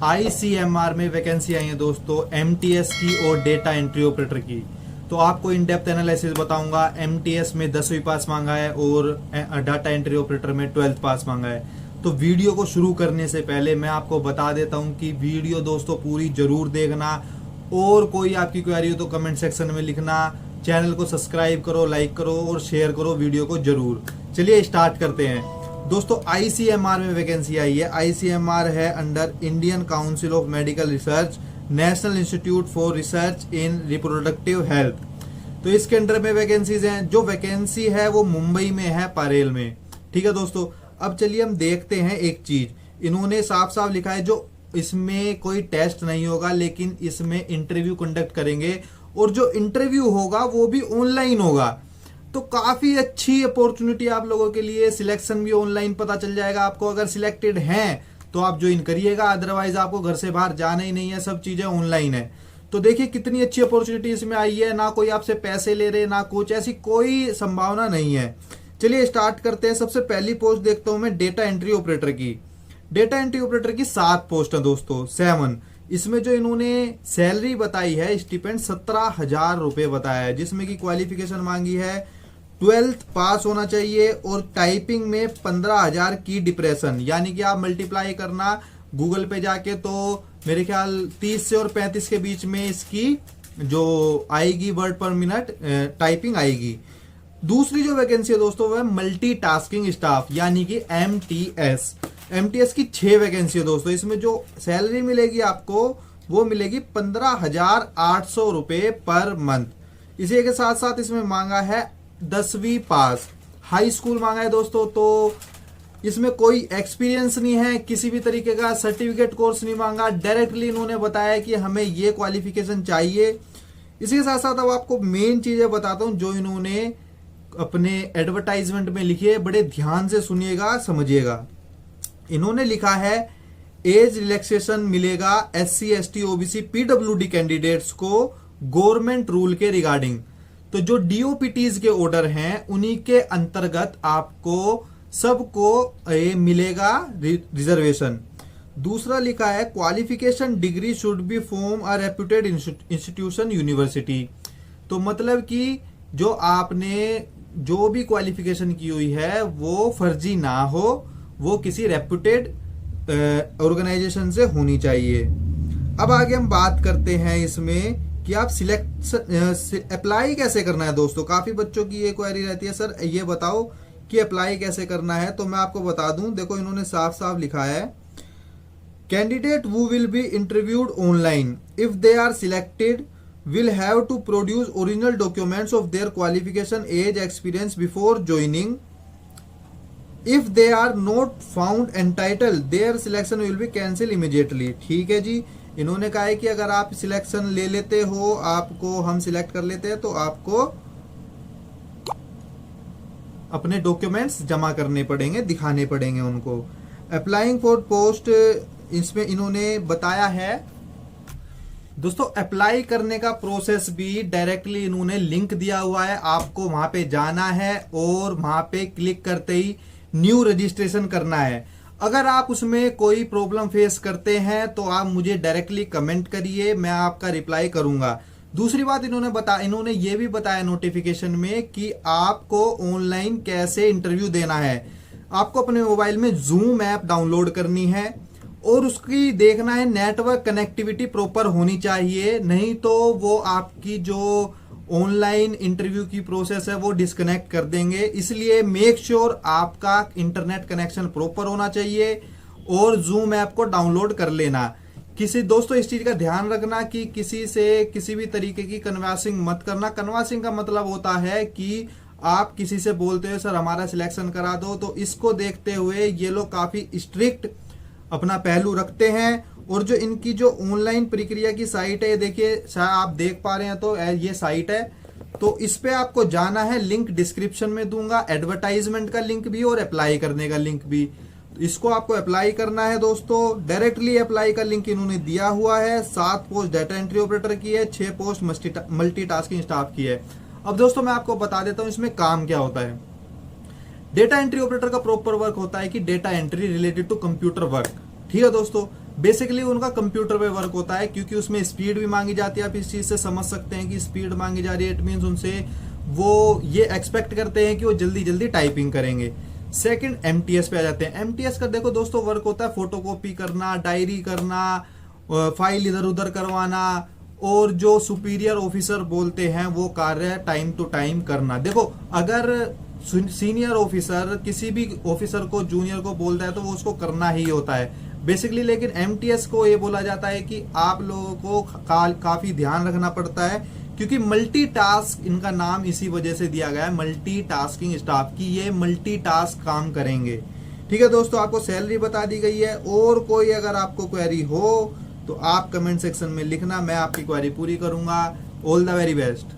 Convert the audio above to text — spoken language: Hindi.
आईसीएमआर में वैकेंसी आई है दोस्तों, एमटीएस की और डेटा एंट्री ऑपरेटर की। तो आपको इन डेप्थ एनालिसिस बताऊंगा। एमटीएस में 10वीं पास मांगा है और डाटा एंट्री ऑपरेटर में 12th पास मांगा है। तो वीडियो को शुरू करने से पहले मैं आपको बता देता हूं कि वीडियो दोस्तों पूरी जरूर देखना, और कोई आपकी क्वेरी हो तो कमेंट सेक्शन में लिखना। चैनल को सब्सक्राइब करो, लाइक करो और शेयर करो वीडियो को जरूर। चलिए स्टार्ट करते हैं दोस्तों। आईसीएमआर में वैकेंसी आई है। आईसीएमआर है under Indian council of medical research, national institute for research in reproductive health. तो इसके अंडर में वैकेंसीज हैं। जो वैकेंसी है वो मुंबई में है, पारेल में। ठीक है दोस्तों, अब चलिए हम देखते हैं एक चीज। इन्होंने साफ साफ लिखा है जो इसमें कोई टेस्ट नहीं होगा, लेकिन इसमें इंटरव्यू कंडक्ट करेंगे, और जो इंटरव्यू होगा वो भी ऑनलाइन होगा। तो काफी अच्छी अपॉर्चुनिटी आप लोगों के लिए। सिलेक्शन भी ऑनलाइन पता चल जाएगा आपको। अगर सिलेक्टेड हैं तो आप ज्वाइन करिएगा, अदरवाइज आपको घर से बाहर जाना ही नहीं है, सब चीजें ऑनलाइन है। तो देखिए कितनी अच्छी अपॉर्चुनिटी इसमें आई है। ना कोई आपसे पैसे ले रहे, ना कुछ, ऐसी कोई संभावना नहीं है। चलिए स्टार्ट करते हैं। सबसे पहली पोस्ट देखता हूं मैं डेटा एंट्री ऑपरेटर की। डेटा एंट्री ऑपरेटर की 7 पोस्ट है दोस्तों, 7। इसमें जो इन्होंने सैलरी बताई है, स्टिपेंड 17,000 रुपए बताया है, जिसमें की क्वालिफिकेशन मांगी है 12th पास होना चाहिए, और टाइपिंग में 15,000 की डिप्रेशन। यानी कि आप मल्टीप्लाई करना गूगल पे जाके, तो मेरे ख्याल 30 से और 35 के बीच में इसकी जो आएगी वर्ड पर मिनट टाइपिंग आएगी। दूसरी जो वैकेंसी है दोस्तों वो है मल्टीटास्किंग स्टाफ, यानी कि एमटीएस। एमटीएस की 6 वैकेंसी है दोस्तों। इसमें जो सैलरी मिलेगी आपको वो मिलेगी 15,800 रुपए पर मंथ। इसी के साथ साथ इसमें मांगा है 10वीं पास, हाई स्कूल मांगा है दोस्तों। तो इसमें कोई एक्सपीरियंस नहीं है, किसी भी तरीके का सर्टिफिकेट कोर्स नहीं मांगा। डायरेक्टली इन्होंने बताया कि हमें ये क्वालिफिकेशन चाहिए। इसी के साथ साथ अब आपको मेन चीजें बताता हूं जो इन्होंने अपने एडवर्टाइजमेंट में लिखी है। बड़े ध्यान से सुनिएगा, समझिएगा। इन्होंने लिखा है एज रिलैक्सेशन मिलेगा SC ST OBC PWD candidates को गवर्नमेंट रूल के रिगार्डिंग। तो जो DOPTs के ऑर्डर हैं उन्हीं के अंतर्गत आपको सबको मिलेगा रिजर्वेशन। दूसरा लिखा है qualification degree should be from a reputed institution university. तो मतलब कि जो आपने जो भी क्वालिफिकेशन की हुई है वो फर्जी ना हो, वो किसी रेप्यूटेड ऑर्गेनाइजेशन से होनी चाहिए। अब आगे हम बात करते हैं इसमें कि आप सिलेक्ट अप्लाई कैसे करना है दोस्तों। काफी बच्चों की ये क्वेरी रहती है, सर ये बताओ कि अप्लाई कैसे करना है। तो मैं आपको बता दूं, देखो इन्होंने साफ साफ लिखा है candidate who will be interviewed online if they are selected will have to produce original documents of their qualification, age, experience before joining. If they are not found entitled, their selection will be cancelled immediately. ठीक है जी। इन्होंने कहा है कि अगर आप सिलेक्शन ले लेते हो, आपको हम सिलेक्ट कर लेते हैं, तो आपको अपने डॉक्यूमेंट्स जमा करने पड़ेंगे, दिखाने पड़ेंगे उनको। अप्लाइंग फॉर पोस्ट, इसमें इन्होंने बताया है दोस्तों अप्लाई करने का प्रोसेस भी डायरेक्टली इन्होंने लिंक दिया हुआ है। आपको वहां पे जाना है और वहां पे क्लिक करते ही न्यू रजिस्ट्रेशन करना है। अगर आप उसमें कोई प्रॉब्लम फेस करते हैं तो आप मुझे डायरेक्टली कमेंट करिए, मैं आपका रिप्लाई करूंगा। दूसरी बात इन्होंने ये भी बताया नोटिफिकेशन में कि आपको ऑनलाइन कैसे इंटरव्यू देना है। आपको अपने मोबाइल में जूम ऐप डाउनलोड करनी है और उसकी देखना है नेटवर्क कनेक्टिविटी प्रॉपर होनी चाहिए, नहीं तो वो आपकी जो ऑनलाइन इंटरव्यू की प्रोसेस है वो डिस्कनेक्ट कर देंगे। इसलिए मेक श्योर आपका इंटरनेट कनेक्शन प्रॉपर होना चाहिए और जूम ऐप को डाउनलोड कर लेना। किसी दोस्तों इस चीज का ध्यान रखना कि किसी से किसी भी तरीके की कन्वर्सिंग मत करना। कन्वर्सिंग का मतलब होता है कि आप किसी से बोलते हो सर हमारा सिलेक्शन करा दो, तो इसको देखते हुए ये लोग काफी स्ट्रिक्ट अपना पहलू रखते हैं। और जो इनकी जो ऑनलाइन प्रक्रिया की साइट है, देखिए शायद आप देख पा रहे हैं, तो ये साइट है। तो इस पे आपको जाना है, लिंक डिस्क्रिप्शन में दूंगा, एडवर्टाइजमेंट का लिंक भी और अप्लाई करने का लिंक भी। तो इसको आपको अप्लाई करना है दोस्तों। डायरेक्टली अप्लाई का लिंक इन्होंने दिया हुआ है। 7 पोस्ट डाटा एंट्री ऑपरेटर की है, 6 पोस्ट मल्टीटास्किंग स्टाफ की है। अब दोस्तों मैं आपको बता देता हूं इसमें काम क्या होता है। डेटा एंट्री ऑपरेटर का प्रॉपर वर्क होता है कि data entry related to computer work. ठीक है दोस्तों, बेसिकली उनका कंप्यूटर पे वर्क होता है, क्योंकि उसमें स्पीड भी मांगी जाती है। आप इस चीज से समझ सकते हैं कि स्पीड मांगी जा रही है, इट मीन्स उनसे वो ये एक्सपेक्ट करते हैं कि वो जल्दी जल्दी टाइपिंग करेंगे। सेकंड एमटीएस पे आ जाते हैं। एमटीएस का देखो दोस्तों वर्क होता है फोटोकॉपी करना, डायरी करना, फाइल इधर उधर करवाना, और जो सुपीरियर ऑफिसर बोलते हैं वो कार्य टाइम टू टाइम करना। देखो अगर सीनियर ऑफिसर किसी भी ऑफिसर को जूनियर को बोलता है तो वो उसको करना ही होता है बेसिकली। लेकिन एमटीएस को ये बोला जाता है कि आप लोगों को काफी ध्यान रखना पड़ता है, क्योंकि मल्टीटास्क इनका नाम इसी वजह से दिया गया है, मल्टीटास्किंग स्टाफ, की ये मल्टीटास्क काम करेंगे। ठीक है दोस्तों, आपको सैलरी बता दी गई है। और कोई अगर आपको क्वेरी हो तो आप कमेंट सेक्शन में लिखना, मैं आपकी क्वेरी पूरी करूंगा। All the very best.